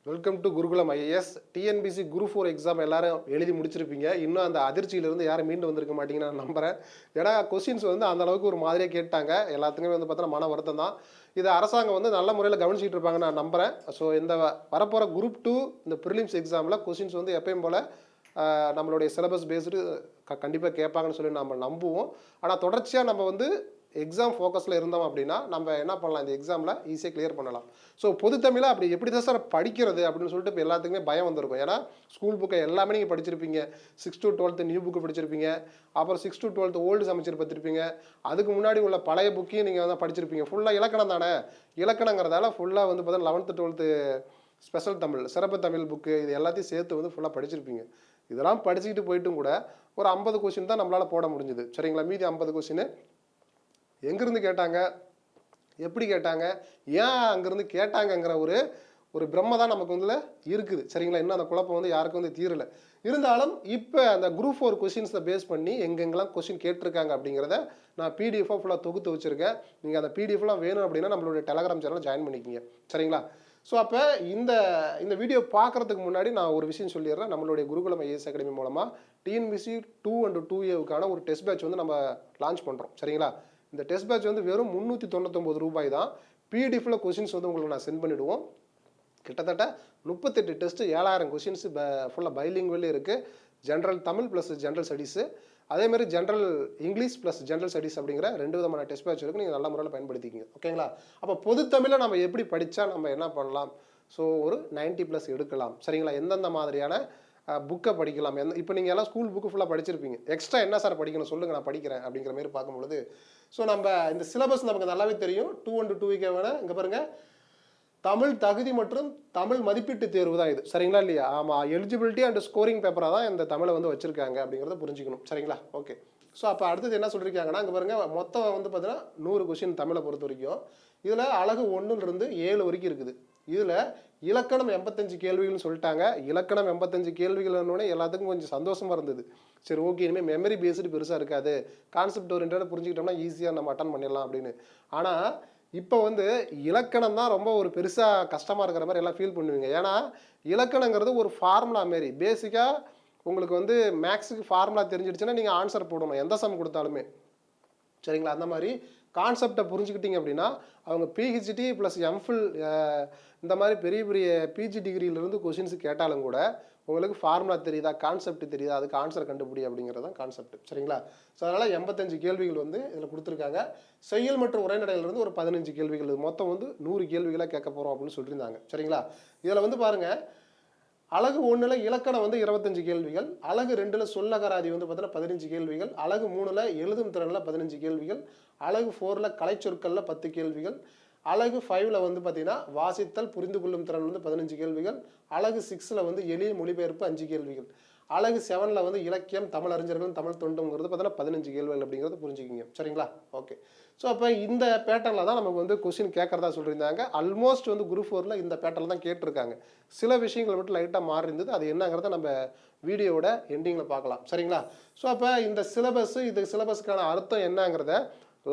Welcome to Gurukulam IAS. TNPSC group 4 exam எல்லாரும் எழுதி முடிச்சிருப்பீங்க. இன்னும் அந்த அதிர்ச்சியிலிருந்து யாரும் மீண்டு வந்திருக்க மாட்டீங்கன்னு நான் நம்புறேன். ஏன்னா கொஸ்டின்ஸ் வந்து அந்த அளவுக்கு ஒரு மாதிரியாக கேட்டாங்க. எல்லாத்துக்குமே வந்து பார்த்தோன்னா மன வருத்தம் தான். இதை அரசாங்கம் வந்து நல்ல முறையில் கவனிச்சிட்டு இருப்பாங்கன்னு நான் நம்புறேன். ஸோ இந்த வரப்போகிற குரூப் 2 இந்த ப்ரிலிம்ஸ் எக்ஸாமில் கொஸ்டின்ஸ் வந்து எப்பயும் போல் நம்மளுடைய சிலபஸ் பேஸ்டு கண்டிப்பாக கேட்பாங்கன்னு சொல்லி நம்ம நம்புவோம். ஆனால் தொடர்ச்சியாக நம்ம வந்து எக்ஸாம் ஃபோக்கஸில் இருந்தோம் அப்படின்னா நம்ம என்ன பண்ணலாம், இந்த எக்ஸாமில் ஈஸியாக கிளியர் பண்ணலாம். ஸோ பொது தமிழை அப்படி எப்படி தான் சார் படிக்கிறது அப்படின்னு சொல்லிட்டு இப்போ எல்லாத்துக்குமே பயம் வந்திருக்கும். ஏன்னா ஸ்கூல் புக்கை எல்லாமே நீங்கள் படிச்சிருப்பீங்க. 6 to 12 நியூ புக்கு படிச்சிருப்பீங்க. அப்புறம் 6 to 12 ஓல்டு சமைச்சர் பார்த்துருப்பீங்க. அதுக்கு முன்னாடி உள்ள பழைய புக்கையும் நீங்கள் வந்து படிச்சிருப்பீங்க. ஃபுல்லாக இலக்கணம் தானே. இலக்கணங்கிறதால ஃபுல்லாக வந்து பார்த்தீங்கன்னா 11th 12th ஸ்பெஷல் தமிழ், சிறப்பு தமிழ் புக்கு இது எல்லாத்தையும் சேர்த்து வந்து ஃபுல்லாக படிச்சிருப்பீங்க. இதெல்லாம் படிச்சுக்கிட்டு போயிட்டும் கூட ஒரு 50 கொஸ்டின் தான் நம்மளால் போட முடிஞ்சுது. சரிங்களா? மீதி 50 கொஸ்டின் எங்கேருந்து கேட்டாங்க, எப்படி கேட்டாங்க, ஏன் அங்கேருந்து கேட்டாங்கங்கிற ஒரு பிரம்மை தான் நமக்கு வந்து இருக்குது. சரிங்களா? இன்னும் அந்த குழப்பம் வந்து யாருக்கும் வந்து தீரலை. இருந்தாலும் இப்போ அந்த குரூப் 4 கொஸ்டின்ஸை பேஸ் பண்ணி எங்கெங்கெல்லாம் கொஸ்டின் கேட்டிருக்காங்க அப்படிங்கிறத நான் பிடிஎஃபாக ஃபுல்லாக தொகுத்து வச்சுருக்கேன். நீங்கள் அந்த பிடிஎஃப்லாம் வேணும் அப்படின்னா நம்மளுடைய டெலகிராம் சேனல் ஜாயின் பண்ணிக்கிங்க. சரிங்களா? ஸோ அப்போ இந்த வீடியோ பார்க்குறதுக்கு முன்னாடி நான் ஒரு விஷயம் சொல்லிடுறேன். நம்மளுடைய குருகுலம் ஐஏஎஸ் அகாடமி மூலமாக டிஎன்பிசி 2 and 2Aவுக்கான ஒரு டெஸ்ட் பேட்ச் வந்து நம்ம லான்ச் பண்ணுறோம். சரிங்களா? இந்த டெஸ்ட் பேட்ச் வந்து வெறும் 399 ரூபாய் தான். பிடிஎஃப்ல கொஸ்டின்ஸ் வந்து உங்களுக்கு நான் சென்ட் பண்ணிவிடுவோம். கிட்டத்தட்ட 38 டெஸ்ட்டு 7000 கொஸ்டின்ஸ் ஃபுல்லாக பைலிங்குவலே இருக்குது. General Tamil plus general studies, அதேமாதிரி general English plus general studies அப்படிங்கிற 2 விதமான டெஸ்ட் பேட்ச் இருக்குது. நீங்கள் நல்ல முறையில் பயன்படுத்திக்கிங்க. ஓகேங்களா? அப்போ பொது தமிழை நம்ம எப்படி படித்தா நம்ம என்ன பண்ணலாம்? ஸோ ஒரு 90+ எடுக்கலாம். சரிங்களா? எந்தெந்த மாதிரியான புக்கை படிக்கலாம். இப்போ நீங்கள் எல்லாம் ஸ்கூல் புக்கு ஃபுல்லாக படிச்சிருப்பீங்க. எக்ஸ்ட்ரா என்ன சார் படிக்கணும் சொல்லுங்கள், நான் படிக்கிறேன் அப்படிங்கிற மாதிரி பார்க்கும்பொழுது ஸோ நம்ம இந்த சிலபஸ் நமக்கு நல்லாவே தெரியும். 2 and 2K வேணால் இங்கே பாருங்கள், தமிழ் தகுதி மற்றும் தமிழ் மதிப்பீட்டு தேர்வு தான் இது. சரிங்களா இல்லையா? ஆமாம், எலிஜிபிலிட்டி அண்ட் ஸ்கோரிங் பேப்பராக தான் இந்த தமிழை வந்து வச்சுருக்காங்க அப்படிங்கிறத புரிஞ்சுக்கணும். சரிங்களா? ஓகே. ஸோ அப்போ அடுத்தது என்ன சொல்லியிருக்காங்கன்னா, இங்கே பாருங்கள், மொத்தம் வந்து பார்த்தீங்கன்னா 100 கொஸ்டின் தமிழை பொறுத்த வரைக்கும். இதில் அழகு 1லிருந்து 7 வரைக்கும் இருக்குது. இதில் இலக்கணம் 85 கேள்விகள்னு சொல்லிட்டாங்க. இலக்கணம் 85 கேள்விகள்னோடனே எல்லாத்துக்கும் கொஞ்சம் சந்தோஷமாக இருந்தது. சரி, ஓகே, இனிமேல் மெமரி பேஸ்டு பெருசாக இருக்காது, கான்செப்ட் ஓரியன்டாக புரிஞ்சுக்கிட்டோம்னா ஈஸியாக நம்ம அட்டன் பண்ணிடலாம் அப்படின்னு. ஆனால் இப்போ வந்து இலக்கணம் தான் ரொம்ப ஒரு பெருசாக கஷ்டமாக இருக்கிற மாதிரி எல்லாம் ஃபீல் பண்ணுவீங்க. ஏன்னா இலக்கணங்கிறது ஒரு ஃபார்முலா மாரி. பேசிக்காக உங்களுக்கு வந்து மேக்ஸுக்கு ஃபார்முலா தெரிஞ்சிடுச்சுன்னா நீங்கள் ஆன்சர் போடணும் எந்த சம் கொடுத்தாலுமே. சரிங்களா? அந்த மாதிரி கான்செப்டை புரிஞ்சுக்கிட்டீங்க அப்படின்னா அவங்க பிஹெச்டி ப்ளஸ் எம்ஃபில் இந்த மாதிரி பெரிய பெரிய பிஜி டிகிரியிலேருந்து கொஷின்ஸ் கேட்டாலும் கூட உங்களுக்கு ஃபார்முலா தெரியுதா, கான்செப்ட் தெரியுதா, அதுக்கு ஆன்சர் கண்டுபிடி அப்படிங்கிறது தான் கான்செப்ட். சரிங்களா? ஸோ அதனால் 85 கேள்விகள் வந்து இதில் கொடுத்துருக்காங்க. செய்யுள் மற்றும் உரைநடையிலிருந்து ஒரு 15 கேள்விகள், மொத்தம் வந்து 100 கேள்விகளாக கேட்க போகிறோம் அப்படின்னு சொல்லியிருந்தாங்க. சரிங்களா? இதில் வந்து பாருங்கள், அழகு 1ல் இலக்கணம் வந்து 25 கேள்விகள், அழகு 2ல் சொல்லகராதி வந்து பார்த்தீங்கன்னா 15 கேள்விகள், அழகு 3ல் எழுதும் திறனில் 15 கேள்விகள், அழகு 4ல் கலைச்சொற்களில் 10 கேள்விகள், அழகு 5ல் வந்து பார்த்தீங்கன்னா வாசித்தல் புரிந்து கொள்ளும் திறன் வந்து 15 கேள்விகள், அழகு 6ல் வந்து எளிய மொழிபெயர்ப்பு 5 கேள்விகள், அழகு 7ல் வந்து இலக்கியம் தமிழ் அறிஞர்களும் தமிழ் தொண்டுங்கிறது பார்த்தீங்கன்னா 15 கேள்விகள் அப்படிங்கிறத புரிஞ்சுக்கிங்க. சரிங்களா? ஓகே. ஸோ அப்போ இந்த பேட்டர்னில் தான் நமக்கு வந்து கொஸ்டின் கேட்குறதா சொல்லியிருந்தாங்க. ஆல்மோஸ்ட் வந்து குரூப் 4ல் இந்த பேட்டர்னில் தான் கேட்டிருக்காங்க. சில விஷயங்கள் மட்டும் லைட்டாக மாறி இருந்தது. அது என்னங்கிறத நம்ம வீடியோவோட எண்டிங்கில் பார்க்கலாம். சரிங்களா? ஸோ அப்போ இந்த சிலபஸுக்கான அர்த்தம் என்னங்கிறத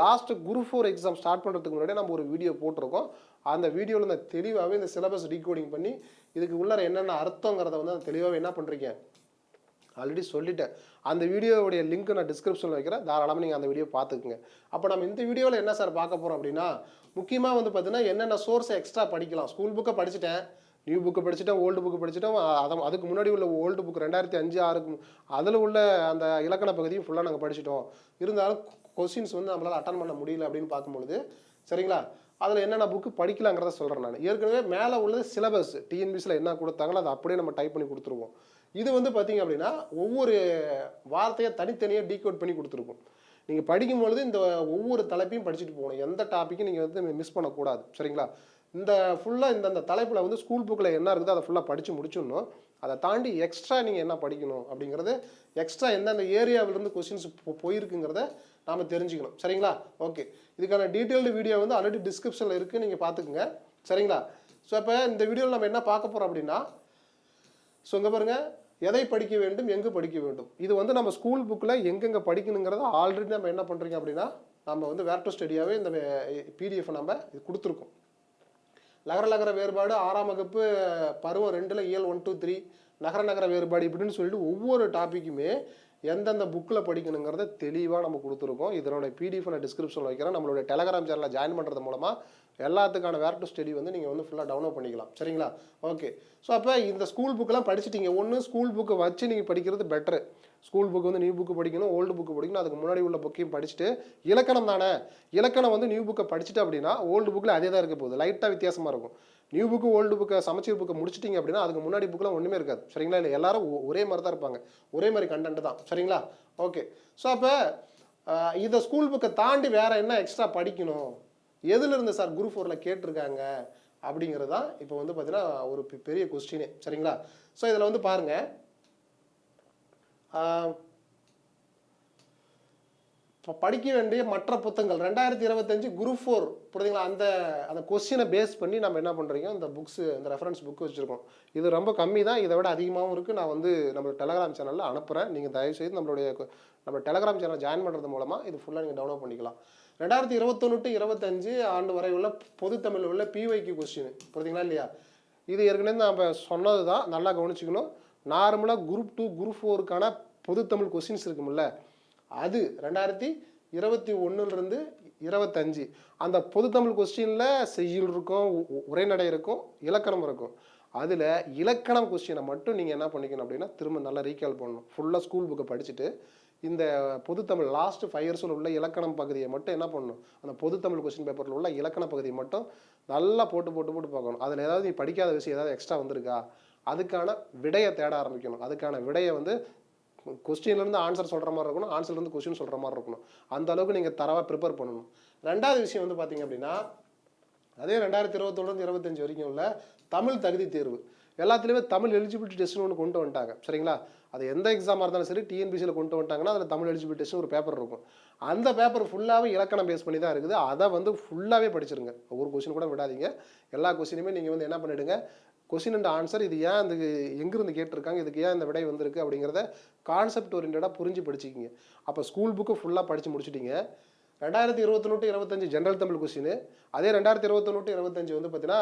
லாஸ்ட் குரூப் 4 எக்ஸாம் ஸ்டார்ட் பண்ணுறதுக்கு முன்னாடி நம்ம ஒரு வீடியோ போட்டிருக்கோம். அந்த வீடியோவில் இந்த தெளிவாகவே இந்த சிலபஸ் டீகோடிங் பண்ணி இதுக்கு உள்ளார என்னென்ன அர்த்தங்கிறத வந்து அந்த தெளிவாகவே என்ன பண்ணுறீங்க, ஆல்ரெடி சொல்லிட்டேன். அந்த வீடியோவுடைய லிங்க் நான் டிஸ்கிரிப்ஷனில் வைக்கிறேன். தாராளமாக நீங்கள் அந்த வீடியோ பார்த்துக்குங்க. அப்போ நம்ம இந்த வீடியோவில் என்ன சார் பார்க்க போகிறோம் அப்படின்னா, முக்கியமாக வந்து பார்த்தீங்கன்னா என்னென்ன சோர்ஸை எக்ஸ்ட்ரா படிக்கலாம். ஸ்கூல் புக்கை படிச்சுட்டேன், நியூ புக்கு படிச்சுட்டேன், ஓல்டு புக்கு படிச்சுட்டோம். அதுக்கு முன்னாடி உள்ள ஓல்டு புக் 2005, 6 அதில் உள்ள அந்த இலக்கண பகுதியும் ஃபுல்லாக நாங்கள் படிச்சுட்டோம். இருந்தாலும் கொஸ்டின்ஸ் வந்து நம்மளால் அட்டன் பண்ண முடியல அப்படின்னு பார்க்கும்பொழுது, சரிங்களா, அதில் என்னென்ன புக்கு படிக்கலாங்கிறத சொல்கிறேன் நான். ஏற்கனவே மேலே உள்ளது சிலபஸ் டிஎன்பிசியில் என்ன கொடுத்தாங்களோ அதை அப்படியே நம்ம டைப் பண்ணி கொடுத்துருவோம். இது வந்து பார்த்தீங்க அப்படின்னா ஒவ்வொரு வார்த்தையை தனித்தனியாக டீகோட் பண்ணி கொடுத்துருக்கோம். நீங்கள் படிக்கும்பொழுது இந்த ஒவ்வொரு தலைப்பையும் படிச்சுட்டு போகணும். எந்த டாப்பிக்கும் நீங்கள் வந்து மிஸ் பண்ணக்கூடாது. சரிங்களா? இந்த ஃபுல்லாக இந்த தலைப்பில் வந்து ஸ்கூல் புக்கில் என்ன இருக்குதோ அதை ஃபுல்லாக படித்து முடிச்சிடணும். அதை தாண்டி எக்ஸ்ட்ரா நீங்கள் என்ன படிக்கணும் அப்படிங்கிறது, எக்ஸ்ட்ரா எந்தெந்த ஏரியாவிலேருந்து கொஸ்டின்ஸ் போயிருக்குங்கிறத நாம் தெரிஞ்சுக்கணும். சரிங்களா? ஓகே. இதுக்கான டீட்டெயில்டு வீடியோ வந்து ஆல்ரெடி டிஸ்கிரிப்ஷனில் இருக்குது, நீங்கள் பார்த்துக்குங்க. சரிங்களா? ஸோ இப்போ இந்த வீடியோவில் நம்ம என்ன பார்க்க போகிறோம் அப்படின்னா, ஸோ இங்கே பாருங்கள், எதை படிக்க வேண்டும், எங்கே படிக்க வேண்டும், இது வந்து நம்ம ஸ்கூல் புக்கில் எங்கெங்கே படிக்கணுங்கிறத ஆல்ரெடி நம்ம என்ன பண்ணுறீங்க அப்படின்னா நம்ம வந்து வேர் டு ஸ்டடியாகவே இந்த பிடிஎஃப் நம்ம இது கொடுத்துருக்கோம். லகர லகர வேறுபாடு 6ஆம் வகுப்பு பருவம் 2ல் இயல் 1 2 3 நகர நகர வேறுபாடு இப்படின்னு சொல்லிட்டு ஒவ்வொரு டாப்பிக்குமே எந்தெந்த புக்கில் படிக்கணுங்கிறத தெளிவாக நம்ம கொடுத்துருக்கோம். இதனோட பிடிஎஃப் நான் டிஸ்கிரிப்ஷனில் வைக்கிறேன். நம்மளுடைய டெலகிராம் சேனலில் ஜாயின் பண்ணுறது மூலமாக எல்லாத்துக்கான வேர் டு ஸ்டடி வந்து நீங்கள் வந்து ஃபுல்லாக டவுன்லோட் பண்ணிக்கலாம். சரிங்களா? ஓகே. ஸோ அப்போ இந்த ஸ்கூல் புக்கெல்லாம் படிச்சுட்டீங்க. ஒன்று ஸ்கூல் புக்கை வச்சு நீங்கள் படிக்கிறது பெட்ரு. ஸ்கூல் புக்கு வந்து நியூ புக்கு படிக்கணும், ஓல்டு புக்கு படிக்கணும். அதுக்கு முன்னாடி உள்ள புக்கையும் படிச்சுட்டு இலக்கணம் தானே, இலக்கணம் வந்து நியூ புக்கை படிச்சுட்டு அப்படின்னா ஓல்டு புக்கில் அதே தான் இருக்க போகுது. லைட்டாக வித்தியாசமாக இருக்கும். நியூ புக்கு ஓல்டு புக்கை சமச்சீர் புக்கை முடிச்சிட்டிங்க அப்படின்னா அதுக்கு முன்னாடி புக்கெலாம் ஒன்றுமே இருக்காது. சரிங்களா? இல்லை எல்லாரும் ஒரே மாதிரி தான் இருப்பாங்க, ஒரே மாதிரி கண்டென்ட் தான். சரிங்களா? ஓகே. ஸோ அப்போ இதை ஸ்கூல் புக்கை தாண்டி வேறு என்ன எக்ஸ்ட்ரா படிக்கணும், எதுலேருந்து சார் குரூப் 4ல் கேட்டிருக்காங்க அப்படிங்கிறது தான் இப்போ வந்து பார்த்தீங்கன்னா ஒரு பெரிய கொஸ்டினே. சரிங்களா? ஸோ இதில் வந்து பாருங்கள், இப்போ படிக்க வேண்டிய மற்ற புத்தகங்கள் 2025 குரூப் 4 புரியுதுங்களா? அந்த அந்த கொஸ்டினை பேஸ் பண்ணி நம்ம என்ன பண்ணுறீங்க, இந்த புக்ஸு, இந்த ரெஃபரன்ஸ் புக்கு வச்சுருக்கோம். இது ரொம்ப கம்மி தான், இதை விட அதிகமாகவும் இருக்குது. நான் வந்து நம்ம டெலகிராம் சேனலில் அனுப்புகிறேன். நீங்கள் தயவுசெய்து நம்ம டெலகிராம் சேனல் ஜாயின் பண்ணுறது மூலமாக இது ஃபுல்லாக நீங்கள் டவுன்லோட் பண்ணிக்கலாம். 2021 to 25 ஆண்டு வரை உள்ள பொது தமிழ் உள்ள பிஒய்க்கு கொஸ்டின் புரியுதுங்களா இல்லையா? இது ஏற்கனவே நம்ம சொன்னது தான், நல்லா கவனிச்சிக்கணும். நார்மலாக குரூப் 2 குரூப் 4க்கான பொது தமிழ் கொஸ்டின்ஸ் இருக்குமில்ல, அது 2021 25 அந்த பொது தமிழ் கொஸ்டினில் செய்யுள் இருக்கும், உரைநடை இருக்கும், இலக்கணம் இருக்கும். அதில் இலக்கணம் கொஸ்டினை மட்டும் நீங்கள் என்ன பண்ணிக்கணும் அப்படின்னா திரும்ப நல்லா ரீகால் பண்ணணும். ஃபுல்லாக ஸ்கூல் புக்கை படிச்சுட்டு இந்த பொது தமிழ் லாஸ்ட் 5 இயர்ஸில் உள்ள இலக்கணம் பகுதியை மட்டும் என்ன பண்ணணும், அந்த பொது தமிழ் கொஸ்டின் பேப்பரில் உள்ள இலக்கண பகுதியை மட்டும் நல்லா போட்டு பார்க்கணும். அதில் ஏதாவது நீ படிக்காத விஷயம் ஏதாவது எக்ஸ்ட்ரா வந்திருக்கா, அதுக்கான விடையை தேட ஆரம்பிக்கணும். அதுக்கான விடையை வந்து கொஸ்டின்லேருந்து ஆன்சர் சொல்கிற மாதிரி இருக்கணும், ஆன்சர்லேருந்து கொஸ்டின் சொல்கிற மாதிரி இருக்கணும். அந்த அளவுக்கு நீங்கள் தரவாக ப்ரிப்பேர் பண்ணணும். ரெண்டாவது விஷயம் வந்து பார்த்தீங்க அப்படின்னா, அதே 2021 25 வரைக்கும் உள்ள தமிழ் தகுதி தேர்வு எல்லாத்துலேயுமே தமிழ் எலிஜிபிலிட்டி டெஸ்ட்னு ஒன்று கொண்டு வந்துட்டாங்க. சரிங்களா? அது எந்த எக்ஸாமாக இருந்தாலும் சரி டிஎன்பிசியில் கொண்டு வந்துட்டாங்கன்னா அதில் தமிழ் எலிஜிபிலிட்டி டெஸ்ட்னு ஒரு பேப்பர் இருக்கும். அந்த பேப்பர் ஃபுல்லாகவே இலக்கணம் பேஸ் பண்ணி தான் இருக்குது. அதை வந்து ஃபுல்லாகவே படிச்சிருங்க. ஒரு கொஸ்டின் கூட விடாதீங்க. எல்லா கொஸ்டினுமே நீங்கள் வந்து என்ன பண்ணிவிடுங்க, கொஸ்டின் அண்ட் ஆன்சர், இது ஏன் அந்த எங்கிருந்து கேட்டிருக்காங்க, இதுக்கு ஏன் இந்த விடை வந்திருக்கு அப்படிங்கிறத கான்செப்ட் ஓரியன்டாக புரிஞ்சு படிச்சுக்கிங்க. அப்போ ஸ்கூல் புக்கு ஃபுல்லாக படித்து முடிச்சுட்டிங்க. 2021 25 ஜென்ரல் தமிழ் கொஸ்டின், அதே 2021 25 வந்து பார்த்தீங்கன்னா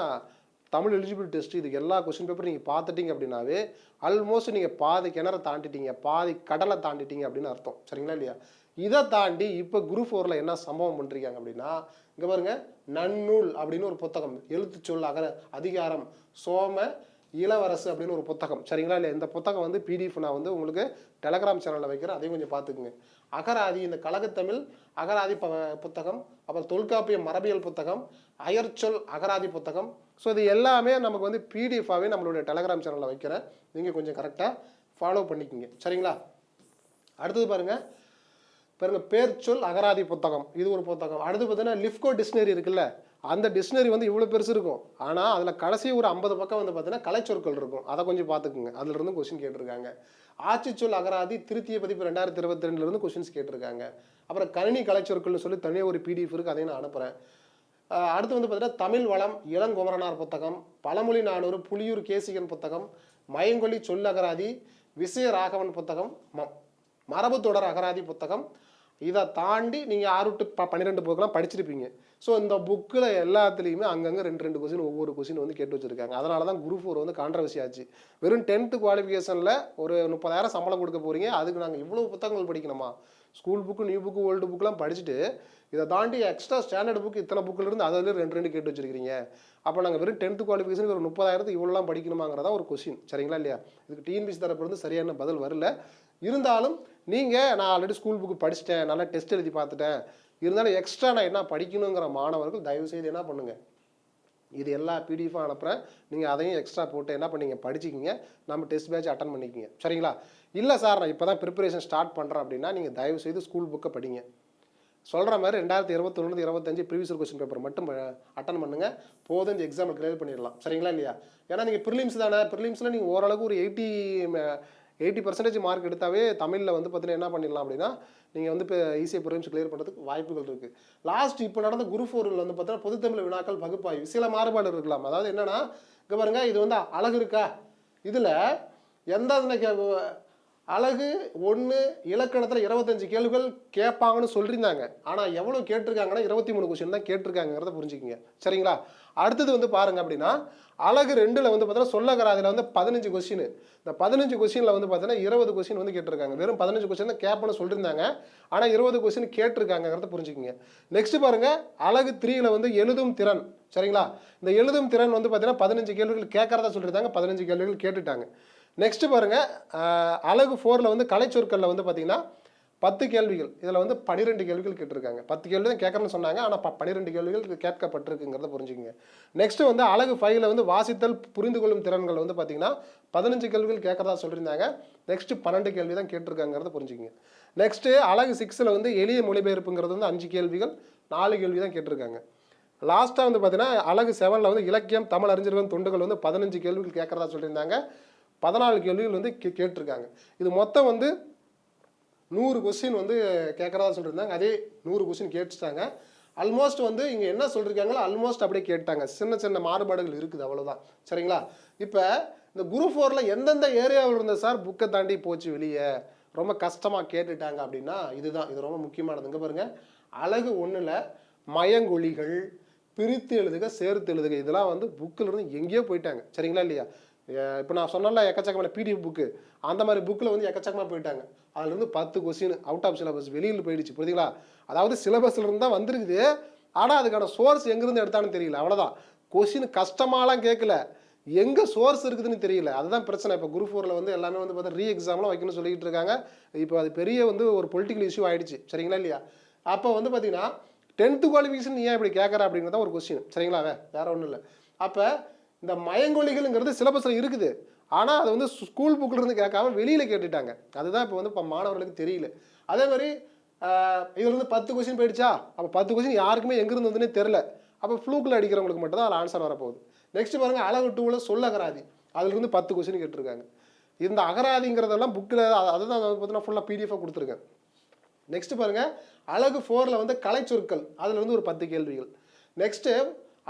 தமிழ் எலிஜிபிலிட்டி டெஸ்ட். இதுக்கு எல்லா கொஸ்டின் பேப்பர் நீங்கள் பார்த்துட்டீங்க அப்படின்னாவே ஆல்மோஸ்ட் நீங்கள் பாதி கிணற தாண்டிட்டீங்க, பாதி கடலை தாண்டிட்டீங்க அப்படின்னு அர்த்தம். சரிங்களா இல்லையா? இதை தாண்டி இப்போ குரூப் 4ல் என்ன சம்பவம் பண்ணிருக்காங்க அப்படின்னா, இங்கே பாருங்க, நன்னூல் அப்படின்னு ஒரு புத்தகம், எழுத்துச்சொல் அதிகாரம் சோம இளவரசு அப்படின்னு ஒரு புத்தகம். சரிங்களா இல்லையா? இந்த புத்தகம் வந்து பிடிஎஃப் நான் வந்து உங்களுக்கு டெலகிராம் சேனலில் வைக்கிறேன், அதையும் கொஞ்சம் பார்த்துக்குங்க. அகராதி, இந்த கழகத்தமிழ் அகராதி புத்தகம், அப்புறம் தொல்காப்பிய மரபியல் புத்தகம், அயற்சொல் அகராதி புத்தகம். ஸோ இது எல்லாமே நமக்கு வந்து பிடிஎஃபாகவே நம்மளுடைய டெலகிராம் சேனலில் வைக்கிறேன். நீங்கள் கொஞ்சம் கரெக்டாக ஃபாலோ பண்ணிக்கோங்க. சரிங்களா? அடுத்தது பாருங்கள், பேர்ச்சொல் அகராதி புத்தகம், இது ஒரு புத்தகம். அடுத்து பார்த்தீங்கன்னா லிஃப்கோ டிக்ஷனரி இருக்குல்ல, அந்த டிக்ஷனரி வந்து இவ்வளோ பெருசு இருக்கும். ஆனால் அதில் கடைசி ஒரு 50 பக்கம் வந்து பார்த்தீங்கன்னா கலைச்சொற்கள் இருக்கும். அதை கொஞ்சம் பார்த்துக்குங்க. அதிலிருந்து கொஸ்டின் கேட்டிருக்காங்க. ஆட்சிச்சொல் அகராதி திருத்திய பதிப்பு 2022 கொஸ்டின்ஸ் கேட்டிருக்காங்க. அப்புறம் கணினி கலைச்சொற்கள்னு சொல்லி தனியாக ஒரு பிடிஎஃப் இருக்குது, அதையும் நான் அனுப்புகிறேன். அடுத்து வந்து பார்த்தீங்கன்னா தமிழ் வளம் இளங்குமரனார் புத்தகம், பழமொழி 400 புலியூர் கேசிகன் புத்தகம், மயங்கொல்லி சொல்லகராதி விசய ராகவன் புத்தகம், மரபு தொடர் அகராதி புத்தகம். இதை தாண்டி நீங்கள் 6 to 12 புக்கெலாம் படிச்சிருப்பீங்க. ஸோ இந்த புக்கில் எல்லாத்துலேயுமே அங்கங்கே 2 கொஸ்டின் ஒவ்வொரு கொஸ்டின் வந்து கேட்டு வச்சுருக்காங்க. அதனால தான் குரூப் 4 வந்து கான்ட்ரவர்சி ஆச்சு. வெறும் 10th குவாலிஃபிகேஷனில் ஒரு 30,000 சம்பளம் கொடுக்க போகிறீங்க, அதுக்கு நாங்கள் இவ்வளோ புத்தகங்கள் படிக்கணுமா? School book, new book, old புக்கெலாம் படிச்சுட்டு இதை தாண்டி எக்ஸ்ட்ரா ஸ்டாண்டர்ட் புக்கு இத்தனை புக்கிலிருந்து அதில் 2 கேட்டு வச்சுருக்கீங்க. அப்போ நாங்கள் வெறும் 10th குவாலிஃபிகேஷனுக்கு ஒரு 30,000 இவ்வளோலாம் படிக்கணுமாங்கிறதா ஒரு கொஸ்டின். சரிங்களா இல்லையா? இதுக்கு டிஎன்பிசி தரப்பு வந்து சரியான பதில் வரல. இருந்தாலும் நீங்கள், நான் ஆல்ரெடி ஸ்கூல் புக்கு படிச்சுட்டேன், நல்லா டெஸ்ட் எழுதி பார்த்துட்டேன், இருந்தாலும் எக்ஸ்ட்ரா நான் என்ன படிக்கணுங்கிற மாணவர்கள் தயவுசெய்து என்ன பண்ணுங்கள், இது எல்லா பிடிஎஃபாக அனுப்புகிறேன், நீங்கள் அதையும் எக்ஸ்ட்ரா போட்டு என்ன பண்ணிங்க படிச்சிக்கிங்க, நம்ம டெஸ்ட் பேட்ச் அட்டன் பண்ணிக்கிங்க. சரிங்களா? இல்லை சார் நான் இப்போ தான் ப்ரிப்பரேஷன் ஸ்டார்ட் பண்ணுறேன் அப்படின்னா நீங்கள் தயவுசெய்து ஸ்கூல் புக்கை படிங்க. சொல்கிற மாதிரி 2021 25 ப்ரீவியஸ் கொஸ்டின் பேப்பர் மட்டும் அட்டன் பண்ணுங்கள், போதும் இந்த எக்ஸாமை கிளியர் பண்ணிடலாம். சரிங்களா இல்லையா? ஏன்னா நீங்கள் ப்ரிலிம்ஸ் தானே, ப்ரிலிம்ஸில் நீங்கள் ஓரளவுக்கு ஒரு 80% மார்க் எடுத்தாவே தமிழில் வந்து பார்த்தீங்கன்னா என்ன பண்ணிடலாம் அப்படின்னா நீங்கள் வந்து இப்போ ஈஸியாக ப்ரிலிம்ஸ் கிளியர் பண்ணுறதுக்கு வாய்ப்புகள் இருக்குது. லாஸ்ட் இப்போ நடந்த குரூப் 4 வந்து பார்த்தீங்கன்னா பொதுத்தமிழ் வினாக்கள் பகுப்பாய்வு சில மாறுபாடு இருக்கலாம். அதாவது என்னென்னா, இங்கே பாருங்க, இது வந்து அழகு இருக்கா, இதில் எந்த அழகு 1 இலக்கணத்தில் 25 கேள்விகள் கேட்பாங்கன்னு சொல்லியிருந்தாங்க. ஆனால் எவ்வளோ கேட்டிருக்காங்கன்னா 23 கொஸ்டின் தான் கேட்டிருக்காங்கிறத புரிஞ்சுக்கிங்க. சரிங்களா? அடுத்தது வந்து பாருங்க அப்படின்னா அழகு 2ல் வந்து பார்த்தீங்கன்னா சொல்லகராதியில் வந்து 15 கொஸ்டின். இந்த 15 கொஸ்டினில் வந்து பார்த்தீங்கன்னா 20 கொஸ்டின் வந்து கேட்டிருக்காங்க. வெறும் 15 கொஸ்டின் தான் கேட்பேன்னு சொல்லியிருந்தாங்க. ஆனால் 20 கொஸ்டின் கேட்டிருக்காங்கிறத புரிஞ்சுக்கிங்க. நெக்ஸ்ட் பாருங்க அழகு 3ல் வந்து எழுதும் திறன். சரிங்களா? இந்த எழுதும் திறன் வந்து பார்த்தீங்கன்னா 15 கேள்விகள் கேட்கறதா சொல்லியிருந்தாங்க. 15 கேள்விகள் கேட்டுட்டாங்க. நெக்ஸ்ட் பாருங்க அழகு 4ல் வந்து கலைச்சொற்களில் வந்து பார்த்தீங்கன்னா 10 கேள்விகள். இதில் வந்து 12 கேள்விகள் கேட்டிருக்காங்க. 10 கேள்வி தான் கேட்கறேன்னு சொன்னாங்க. ஆனால் 12 கேள்விகள் கேட்கப்பட்டிருக்குங்கிறத புரிஞ்சுக்கங்க. நெக்ஸ்ட் வந்து அழகு 5ல் வந்து வாசித்தல் புரிந்து கொள்ளும் திறன்கள் வந்து பார்த்தீங்கன்னா 15 கேள்விகள் கேட்கறதா சொல்லியிருந்தாங்க. நெக்ஸ்ட் 12 கேள்வி தான் கேட்டிருக்காங்கிறத புரிஞ்சுக்கங்க. நெக்ஸ்ட் அழகு 6ல் வந்து எளிய மொழிபெயர்ப்புங்கிறது வந்து 5 கேள்விகள் 4 கேள்வி தான் கேட்டிருக்காங்க. லாஸ்ட்டாக வந்து பார்த்தீங்கன்னா அழகு 7ல் வந்து இலக்கியம் தமிழ் அறிஞர்கள் தொண்டுகள் வந்து 15 கேள்விகள் கேட்கறதா சொல்லியிருந்தாங்க. 14 கேள்விகள் வந்து கேட்டிருக்காங்க. இது மொத்தம் வந்து 100 கொஸ்டின் வந்து கேட்கறதா சொல்லியிருந்தாங்க. அதே 100 கொஸ்டின் கேட்டுட்டாங்க. ஆல்மோஸ்ட் வந்து இங்கே என்ன சொல்லியிருக்காங்களோ ஆல்மோஸ்ட் அப்படியே கேட்டாங்க. சின்ன சின்ன மாறுபாடுகள் இருக்குது, அவ்வளோதான். சரிங்களா? இப்போ இந்த குரூப் 4ல் எந்தெந்த ஏரியாவில் இருந்த சார் புக்கை தாண்டி போச்சு வெளியே, ரொம்ப கஷ்டமாக கேட்டுட்டாங்க அப்படின்னா இதுதான். இது ரொம்ப முக்கியமானது. இங்கே பாருங்கள், அழகு 1ல் மயங்கொழிகள், பிரித்து எழுதுக, சேர்த்து எழுதுக, இதெல்லாம் வந்து புக்கில் இருந்து எங்கேயோ போயிட்டாங்க. சரிங்களா இல்லையா? இப்போ நான் சொன்னல எக்கச்சக்கமான பிடிஎஃப் புக்கு, அந்த மாதிரி புக்கில் வந்து எக்கச்சக்கமாக போயிட்டாங்க. அதுலேருந்து 10 கொஸ்டின் அவுட் ஆஃப் சிலபஸ், வெளியில் போயிடுச்சு. புரியுதுங்களா? அதாவது சிலபஸ்ல இருந்து தான் வந்திருக்குது. ஆனால் அதுக்கான சோர்ஸ் எங்கேருந்து எடுத்தான்னு தெரியல, அவ்வளோதான். கொஸ்டின் கஷ்டமாலாம் கேட்கல, எங்கே சோர்ஸ் இருக்குதுன்னு தெரியல. அதுதான் பிரச்சனை. இப்போ குரூப் 4ல் வந்து எல்லாமே வந்து பார்த்தா ரீ எக்ஸாம்லாம் வைக்கணும்னு சொல்லிட்டு இருக்காங்க. இப்போ அது பெரிய வந்து ஒரு பொலிட்டிக்கல் இஷ்யூ ஆயிடுச்சு. சரிங்களா இல்லையா? அப்போ வந்து பார்த்தீங்கன்னா 10th குவாலிஃபிகேஷன் நீ ஏன் இப்படி கேட்குற அப்படிங்கிறத ஒரு கொஸ்டின். சரிங்களா? வேற ஒன்றும் இல்லை. அப்போ இந்த மயங்கொழிகள்ங்கிறது சிலபஸில் இருக்குது. ஆனால் அது வந்து ஸ்கூல் புக்கில் இருந்து கேட்காம வெளியில் கேட்டுட்டாங்க. அதுதான் இப்போ வந்து இப்போ மாணவர்களுக்கு தெரியல. அதே மாதிரி இதுலேருந்து 10 கொஸ்டின் போயிடுச்சா, அப்போ 10 கொஸ்டின் யாருக்குமே எங்கேருந்து வந்துன்னே தெரில. அப்போ ஃப்ளூக்கில் அடிக்கிறவங்களுக்கு மட்டும் தான் அதில் ஆன்சர் வரப்போகுது. நெக்ஸ்ட் பாருங்கள் அழகு 2ல் சொல் அகராதி, அதுலேருந்து 10 கொஸ்டின் கேட்டிருக்காங்க. இந்த அகராதிங்கிறதெல்லாம் புக்கில் அதுதான் பார்த்தீங்கன்னா ஃபுல்லாக பிடிஎஃபாக கொடுத்துருக்கேன். நெக்ஸ்ட் பாருங்கள் அழகு 4ல் வந்து கலைச்சொற்கள், அதுலேருந்து ஒரு 10 கேள்விகள். நெக்ஸ்ட்டு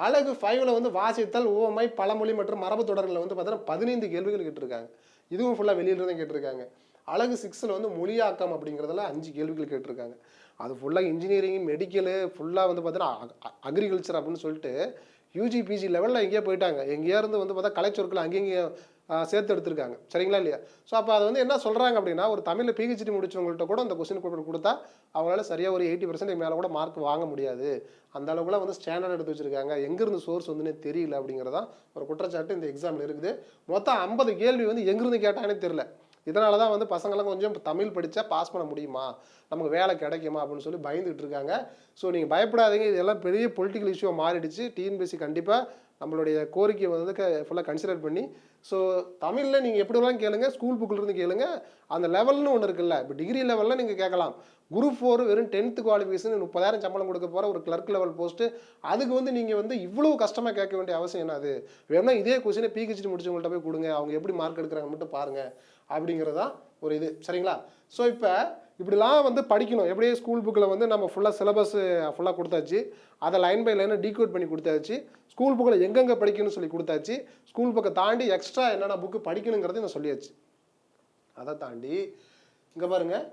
அழகு 5ல் வந்து வாசித்தல், உவமை, பழமொழி மற்றும் மரபு தொடர்களில் வந்து பார்த்தீங்கன்னா 15 கேள்விகள் கேட்டிருக்காங்க. இதுவும் ஃபுல்லாக வெளியிலிருந்து கேட்டிருக்காங்க. அழகு 6ல் வந்து மொழியாக்கம் அப்படிங்கிறதுல 5 கேள்விகள் கேட்டிருக்காங்க. அது ஃபுல்லாக இன்ஜினியரிங், மெடிக்கலு, ஃபுல்லாக வந்து பார்த்தீங்கன்னா அக்ரிகல்ச்சர் அப்படின்னு சொல்லிட்டு யூஜி பிஜி லெவலில் எங்கேயோ போயிட்டாங்க. எங்கேயோ இருந்து வந்து பார்த்தா கலைச்சொற்கள் அங்கேயும் சேர்த்து எடுத்திருக்காங்க. சரிங்களா இல்லையா? ஸோ அப்போ அது வந்து என்ன சொல்கிறாங்க அப்படின்னா, ஒரு தமிழில் பிஹெச்டி முடிச்சவங்கள்ட்ட கூட அந்த கொஸ்டின் பேப்பர் கொடுத்தா அவங்களால சரியாக ஒரு 80% மேலே கூட மார்க் வாங்க முடியாது. அந்த அளவுக்குலாம் வந்து ஸ்டாண்டர்ட் எடுத்து வச்சுருக்காங்க. எங்கேருந்து சோர்ஸ் வந்துன்னே தெரியல அப்படிங்கிறதான் ஒரு குற்றச்சாட்டு இந்த எக்ஸாமில் இருக்குது. மொத்தம் 50 கேள்வி வந்து எங்கேருந்து கேட்டாங்கன்னே தெரில. இதனால தான் வந்து பசங்களாம் கொஞ்சம் தமிழ் படித்தா பாஸ் பண்ண முடியுமா, நமக்கு வேலை கிடைக்குமா அப்படின்னு சொல்லி பயந்துகிட்டு இருக்காங்க. ஸோ நீங்கள் பயப்படாதீங்க, இதெல்லாம் பெரிய பொலிட்டிக்கல் இஷ்யூவாக மாறிடுச்சு. டிஎன்பிஎஸ்சி கண்டிப்பாக நம்மளுடைய கோரிக்கையை வந்து ஃபுல்லாக கன்சிடர் பண்ணி, ஸோ தமிழில் நீங்கள் எப்படிலாம் கேளுங்க, ஸ்கூல் புக்கிலிருந்து கேளுங்க. அந்த லெவல்னு ஒன்று இருக்குல்ல, இப்போ டிகிரி லெவலில் நீங்கள் கேட்கலாம். குரூப் 4 வெறும் 10th குவாலிஃபிகேஷன் 30,000 சம்பளம் கொடுக்க போகிற ஒரு கிளர்க் லெவல் போஸ்ட்டு, அதுக்கு வந்து நீங்கள் வந்து இவ்வளோ கஷ்டமாக கேட்க வேண்டிய அவசியம் என்ன? அது வேணா இதே கொஸ்டினை பிஹெச்டி முடிச்சவங்கள்ட்ட போய் கொடுங்க, அவங்க எப்படி மார்க் எடுக்கிறாங்க மட்டும் பாருங்கள் அப்படிங்கிறதான் ஒரு இது. சரிங்களா? ஸோ இப்போ இப்படிலாம் வந்து படிக்கணும். எப்படியே ஸ்கூல் புக்கில் வந்து நம்ம ஃபுல்லாக சிலபஸ் ஃபுல்லாக கொடுத்தாச்சு, அதை லைன் பை லைனாக டீகோட் பண்ணி கொடுத்தாச்சு. ஸ்கூல் புக்கில் எங்கெங்கே படிக்கணும்னு சொல்லி கொடுத்தாச்சு. ஸ்கூல் புக்கை தாண்டி எக்ஸ்ட்ரா என்னென்ன புக்கு படிக்கணுங்கிறத நான் சொல்லியாச்சு. அதை தாண்டி இங்கே பாருங்கள்,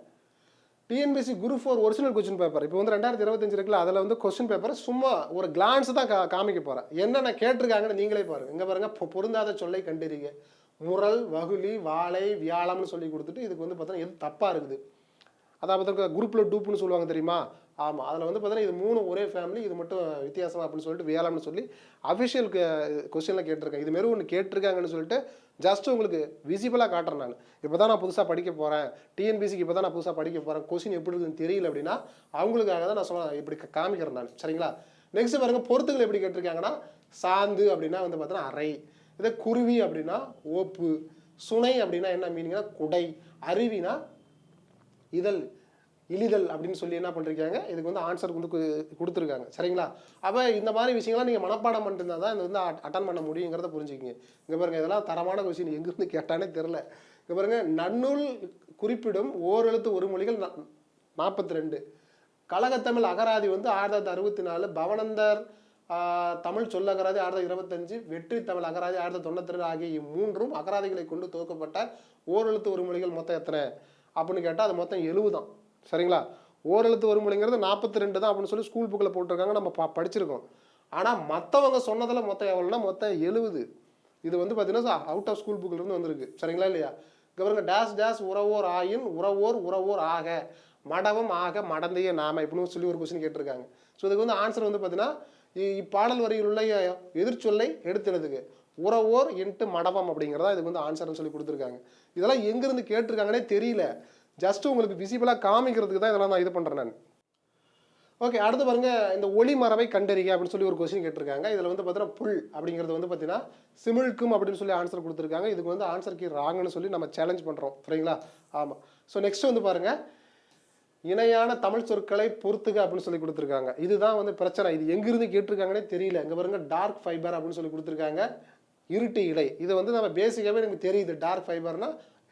TNPSC group 4 original question paper இப்போ வந்து 2025 இருக்குல்ல, அதில் வந்து கொஸ்டின் பேப்பர் சும்மா ஒரு கிளான்ஸ் தான் காமிக்க போகிறேன். என்னென்ன கேட்டிருக்காங்கன்னு நீங்களே பாருங்கள். இங்கே பாருங்கள், பொருந்தாத சொல்லை கண்டறிக, முரல், வகுளி, வாழை, வியாழம்னு சொல்லி கொடுத்துட்டு இதுக்கு வந்து பார்த்தீங்கன்னா எது தப்பாக இருக்குது. அதாவது குரூப்பில் டூப்புன்னு சொல்லுவாங்க தெரியுமா? ஆமாம், அதில் வந்து பார்த்தீங்கன்னா இது 3 ஒரே ஃபேமிலி, இது மட்டும் வித்தியாசம் அப்படின்னு சொல்லிட்டு வியாழம்னு சொல்லி அஃபிஷியல் கொஸ்டினில் கேட்டிருக்கேன். இதுமாரி ஒன்று கேட்டிருக்காங்கன்னு சொல்லிட்டு ஜஸ்ட் உங்களுக்கு விசிபிளாக காட்டுறேன். நான் இப்போ தான் நான் புதுசாக படிக்க போகிறேன், டிஎன்பிசிக்கு இப்போ தான் நான் புதுசாக படிக்க போகிறேன், கொஸ்டின் எப்படி இருக்குன்னு தெரியல அப்படின்னா அவங்களுக்காக தான் நான் சொன்னேன், இப்படி காமிக்கிறேன் நான். சரிங்களா? நெக்ஸ்ட் பாருங்கள், பொறுத்துக்கள் எப்படி கேட்டிருக்காங்கன்னா, சாந்து அப்படின்னா வந்து பார்த்தீங்கன்னா அறை, இதே குருவி அப்படின்னா ஓப்பு, சுனை அப்படின்னா என்ன மீனிங்னா குடை, அருவினா இதழ், இழிதல் அப்படின்னு சொல்லி என்ன பண்ணிருக்காங்க, இதுக்கு வந்து ஆன்சர் வந்து கொடுத்துருக்காங்க. சரிங்களா? அப்போ இந்த மாதிரி விஷயங்கள்லாம் நீங்கள் மனப்பாடம் பண்ணிருந்தா தான் இது வந்து அட்டன் பண்ண முடியுங்கிறத புரிஞ்சுக்கிங்க. இங்கே பாருங்கள், இதெல்லாம் தரமான கொஸ்டின், எங்கேருந்து கேட்டானே தெரில. இங்கே பாருங்கள், நன்னூல் குறிப்பிடும் ஓரெழுத்து ஒரு மொழிகள் 42, கழகத்தமிழ் அகராதி வந்து 1964, பவனந்தர் தமிழ் சொல்லகராதி 1925, வெற்றி தமிழ் அகராதி 1992 ஆகிய இம்மூன்றும் அகராதிகளை கொண்டு துவக்கப்பட்ட ஓரெழுத்து ஒரு மொழிகள் மொத்தம் எத்தனை அப்படின்னு கேட்டால் அது மொத்தம் 70 தான். சரிங்களா? ஓரெழுத்து ஒரு மொழிங்கிறது 42 தான் அப்படின்னு சொல்லி ஸ்கூல் புக்கில் போட்டிருக்காங்க, நம்ம படிச்சிருக்கோம். ஆனால் மற்றவங்க சொன்னதில் மொத்தம் எவ்வளோன்னா மொத்தம் 70. இது வந்து பார்த்தீங்கன்னா அவுட் ஆஃப் ஸ்கூல் புக்கில் இருந்து வந்திருக்கு. சரிங்களா இல்லையா? இங்கே டேஷ் டேஷ் உறவோர் ஆயின் உறவோர் ஆக மடவும் ஆக மடந்தைய நாம இப்படின்னு சொல்லி ஒரு கொஸ்டின் கேட்டிருக்காங்க. ஸோ இதுக்கு வந்து ஆன்சர் வந்து பார்த்தீங்கன்னா இப்பாடல் வரியில் உள்ள எதிர்ச்சொல்லை எடுத்துறதுக்கு உறவோர் இன்ட்டு மடவம் அப்படிங்கிறதா இதுக்கு வந்து ஆன்சர்னு சொல்லி கொடுத்துருக்காங்க. இதெல்லாம் எங்கேருந்து கேட்டிருக்காங்கன்னே தெரியல. ஜஸ்ட் உங்களுக்கு விசிபிளாக காமிக்கிறதுக்கு தான் இதெல்லாம் நான் இது பண்ணுறேன் நான். ஓகே, அடுத்து பாருங்க, இந்த ஒளி மரபை கண்டறிக அப்படின்னு சொல்லி ஒரு கொஸ்டின் கேட்டிருக்காங்க. இதில் வந்து பார்த்தீங்கன்னா புல் அப்படிங்கிறது வந்து பார்த்தீங்கன்னா சிமிழ்க்கும் அப்படின்னு சொல்லி ஆன்சர் கொடுத்துருக்காங்க. இதுக்கு வந்து ஆன்சர் கீ ராங்னு சொல்லி நம்ம சேலஞ்ச் பண்ணுறோம். சரிங்களா? ஆமாம். ஸோ நெக்ஸ்ட் வந்து பாருங்க, இணையான தமிழ் சொற்களை பொறுத்துக அப்படின்னு சொல்லி கொடுத்துருக்காங்க. இதுதான் வந்து பிரச்சனை. இது எங்கிருந்து கேட்டிருக்காங்கன்னே தெரியல. இங்கே பாருங்க டார்க் ஃபைபர் அப்படின்னு சொல்லி கொடுத்துருக்காங்க. இருட்டு இலை, இது வந்து நம்ம பேசிக்காகவே நமக்கு தெரியுது. டார்க் ஃபைபர்னா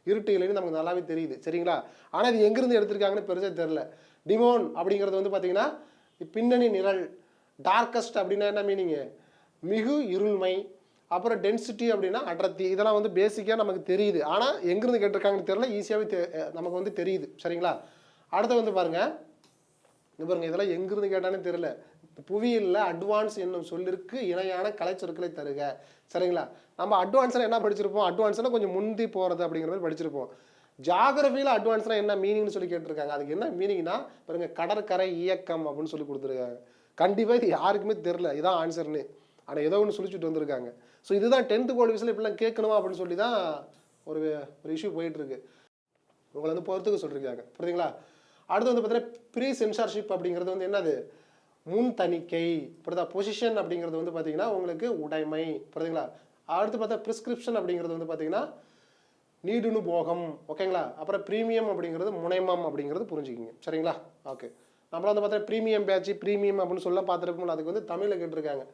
இருட்டு இலைன்னு நமக்கு நல்லாவே தெரியுது. சரிங்களா? ஆனால் இது எங்கிருந்து எடுத்திருக்காங்கன்னு பெருசாக தெரியல. டிமோன் அப்படிங்கிறது வந்து பார்த்தீங்கன்னா பின்னணி நிழல். டார்க்கஸ்ட் அப்படின்னா என்ன மீனிங்கு? மிகு இருள்மை. அப்புறம் டென்சிட்டி அப்படின்னா அடர்த்தி. இதெல்லாம் வந்து பேசிக்காக நமக்கு தெரியுது. ஆனால் எங்கிருந்து கேட்டிருக்காங்கன்னு தெரியல, ஈஸியாகவே நமக்கு வந்து தெரியுது. சரிங்களா? அடுத்து வந்து பாருங்க, பாருங்க இதெல்லாம் எங்கிருந்து கேட்டானே தெரியல. புவியியல்ல அட்வான்ஸ் என்னும் சொல்லிற்கு இணையான கலைச்சொற்களை தருக. சரிங்களா? நம்ம அட்வான்ஸ்னா என்ன படிச்சிருப்போம்? அட்வான்ஸ்னா கொஞ்சம் முந்தி போகிறது அப்படிங்கிற மாதிரி படிச்சிருப்போம். ஜாகிரபியில் அட்வான்ஸ்னா என்ன மீனிங்னு சொல்லி கேட்டிருக்காங்க. அதுக்கு என்ன மீனிங்னா பாருங்க, கடற்கரை இயக்கம் அப்படின்னு சொல்லி கொடுத்துருக்காங்க. கண்டிப்பாக இது யாருக்குமே தெரில இதான் ஆன்சர்னு. ஆனால் ஏதோ ஒன்று சொல்லிச்சுட்டு வந்திருக்காங்க. ஸோ இதுதான் 10th குவாலிஃபிகேஷனில் இப்படிலாம் கேட்கணுமா அப்படின்னு சொல்லி தான் ஒரு இஷ்யூ போயிட்டுருக்கு. உங்களை வந்து பொறுத்துக்க சொல்லியிருக்காங்க. புரியுதுங்களா? அடுத்து வந்து பார்த்தீங்கன்னா ப்ரீ சென்சார்ஷிப் அப்படிங்கிறது வந்து என்னது? முன் தணிக்கை. புரியுதா? பொசிஷன் அப்படிங்கிறது வந்து பார்த்தீங்கன்னா உங்களுக்கு உடைமை. புரியுதுங்களா? அடுத்து பார்த்தா ப்ரிஸ்கிரிப்ஷன் அப்படிங்கிறது வந்து பார்த்தீங்கன்னா நீடுனு போகம். ஓகேங்களா? அப்புறம் ப்ரீமியம் அப்படிங்கிறது முனைமம் அப்படிங்கிறது புரிஞ்சுக்கிங்க. சரிங்களா? ஓகே, நம்மளாம் வந்து பார்த்தா ப்ரீமியம் பேட்ச் ப்ரீமியம் அப்படின்னு சொல்ல பார்த்துருப்போம். அதுக்கு வந்து தமிழில் கேட்டிருக்காங்க.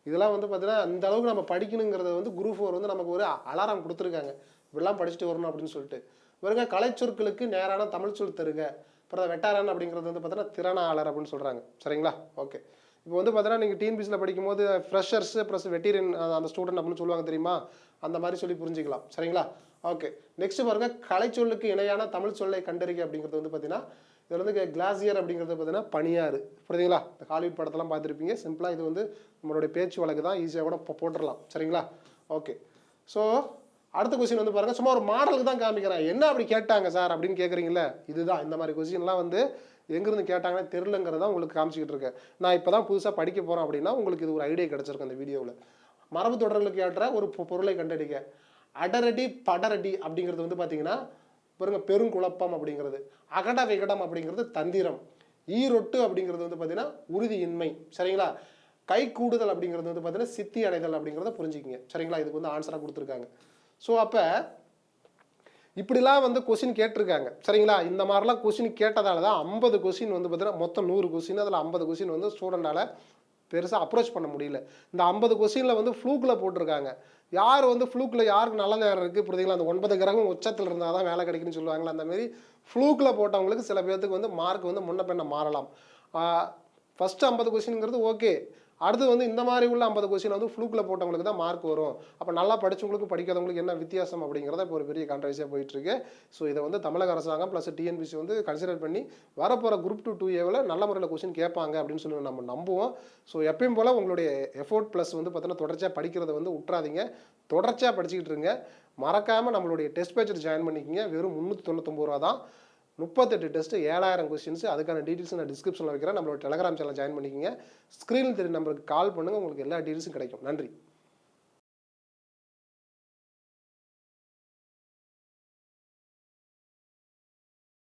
இதெல்லாம் வந்து பார்த்தீங்கன்னா அந்த அளவுக்கு நம்ம படிக்கணுங்கிறத வந்து குரூப் 4 வந்து நமக்கு ஒரு அலாரம் கொடுத்துருக்காங்க. இப்படிலாம் படிச்சுட்டு வரணும் அப்படின்னு சொல்லிட்டு. இவருங்க கலைச்சொற்களுக்கு நேரான தமிழ் சொல் தருக. அப்புறம் வெட்டாரன் அப்படிங்கிறது வந்து பார்த்தீங்கன்னா திறனாளர் அப்படின்னு சொல்கிறாங்க. சரிங்களா? ஓகே, இப்போ வந்து பார்த்தீங்கன்னா நீங்கள் டிஎன்பிசியில் படிக்கும்போது ஃப்ரெஷர்ஸ் ப்ளஸ் வெட்டீரியன் அந்த ஸ்டூடெண்ட் அப்படின்னு சொல்லுவாங்க தெரியுமா? அந்த மாதிரி சொல்லி புரிஞ்சிக்கலாம். சரிங்களா? ஓகே, நெக்ஸ்ட் பாருங்கள், கலைச்சொல்லுக்கு இணையான தமிழ் சொல்லை கண்டறிக்கை அப்படிங்கிறது வந்து பார்த்தீங்கன்னா இதில் வந்து கிளாசியர் அப்படிங்கிறது பார்த்தீங்கன்னா பனியாறு. புரியுதுங்களா? இந்த ஹாலிவுட் படத்தெல்லாம் பார்த்துருப்பீங்க. சிம்பிளாக இது வந்து நம்மளுடைய பேச்சு வழக்கு தான், ஈஸியாக கூட போட்டுடலாம். சரிங்களா? ஓகே, ஸோ அடுத்த கொஸ்டின் வந்து பாருங்கள், சும்மா ஒரு மாடலுக்கு தான் காமிக்கிறேன். என்ன அப்படி கேட்டாங்க சார் அப்படின்னு கேட்குறீங்களே, இதுதான் இந்த மாதிரி கொஸ்டின்லாம் வந்து எங்கேருந்து கேட்டாங்கன்னு தெரிலங்கிறத உங்களுக்கு காமிச்சிக்கிட்டு இருக்கேன். நான் இப்போ தான் புதுசாக படிக்க போகிறேன் அப்படின்னா உங்களுக்கு இது ஒரு ஐடியா கிடச்சிருக்கும் அந்த வீடியோவில். மரபு தொடர்களுக்கு ஏற்ற ஒரு பொருளை கண்டறிக்க. அடரடி படரடி அப்படிங்கிறது வந்து பார்த்தீங்கன்னா பாருங்க பெருங்குழப்பம் அப்படிங்கிறது. அகட விகடம் அப்படிங்கிறது தந்திரம். ஈரொட்டு அப்படிங்கிறது வந்து பார்த்தீங்கன்னா உறுதியின்மை. சரிங்களா? கை கூடுதல் அப்படிங்கிறது வந்து பார்த்தீங்கன்னா சித்தி அடைதல் அப்படிங்கிறத புரிஞ்சுக்கிங்க. சரிங்களா? இதுக்கு வந்து ஆன்சராக கொடுத்துருக்காங்க. ஸோ அப்போ இப்படிலாம் வந்து கொஸ்டின் கேட்டிருக்காங்க. சரிங்களா? இந்த மாதிரிலாம் கொஸ்டின் கேட்டதால தான் 50 கொஸ்டின் வந்து பார்த்தீங்கன்னா மொத்தம் 100 கொஸ்டின், அதில் 50 கொஸ்டின் வந்து ஸ்டூடெண்டால் பெருசாக அப்ரோச் பண்ண முடியல. இந்த 50 கொஸ்டினில் வந்து ஃப்ளூக்கில் போட்டிருக்காங்க. யார் வந்து ஃப்ளூக்கில் யாருக்கு நல்ல நேரம் இருக்குது புரியுதுங்களா? அந்த 9 கிரகம் உச்சத்தில் இருந்தால் தான் வேலை கிடைக்குன்னு சொல்லுவாங்களா, அந்த மாதிரி ஃப்ளூக்கில் போட்டவங்களுக்கு சில பேர்த்துக்கு வந்து மார்க் வந்து முன்ன பின்ன மாறலாம். ஃபஸ்ட்டு 50 கொஸ்டின்ங்கிறது ஓகே. அடுத்து வந்து இந்த மாதிரி உள்ள 50 கொஸ்டின் வந்து ஃப்ளூக்கில் போட்டவங்களுக்கு தான் மார்க் வரும். அப்போ நல்லா படித்தவங்களுக்கு படிக்காதவங்களுக்கு என்ன வித்தியாசம் அப்படிங்கிறத இப்போ ஒரு பெரிய கான்ட்ரவர்சியாக போயிட்டுருக்கு. ஸோ இதை வந்து தமிழக அரசாங்கம் ப்ளஸ் டிஎன்பிசி வந்து கன்சிடர் பண்ணி வரப்போகிற குரூப் 2 2Aவில் நல்ல முறையில் கொஸ்டின் கேட்பாங்க அப்படின்னு சொல்லி நம்ம நம்புவோம். ஸோ எப்பயும் போல் உங்களுடைய எஃபோர்ட் ப்ளஸ் வந்து பார்த்தீங்கன்னா தொடர்ச்சியாக படிக்கிறத வந்து விட்றாதீங்க. தொடர்ச்சியாக படிச்சுக்கிட்டு இருங்க. மறக்காமல் நம்மளுடைய டெஸ்ட் பேட்சில் ஜாயின் பண்ணிக்கிங்க. வெறும் 399 ரூபா தான். 38 டெஸ்ட்டு, 7000 கொஸ்டின்ஸ். அதுக்கான டீட்டெயில்ஸ் நான் டிஸ்கிரிப்ஷனில் வைக்கிறேன். நம்மளோட டெலகிராம் சேனல் ஜாயின் பண்ணிக்கிங்க. ஸ்க்ரீனில் தெரியும் நம்பருக்கு கால் பண்ணுங்கள். உங்களுக்கு எல்லா டீட்டெயில்ஸும் கிடைக்கும். நன்றி.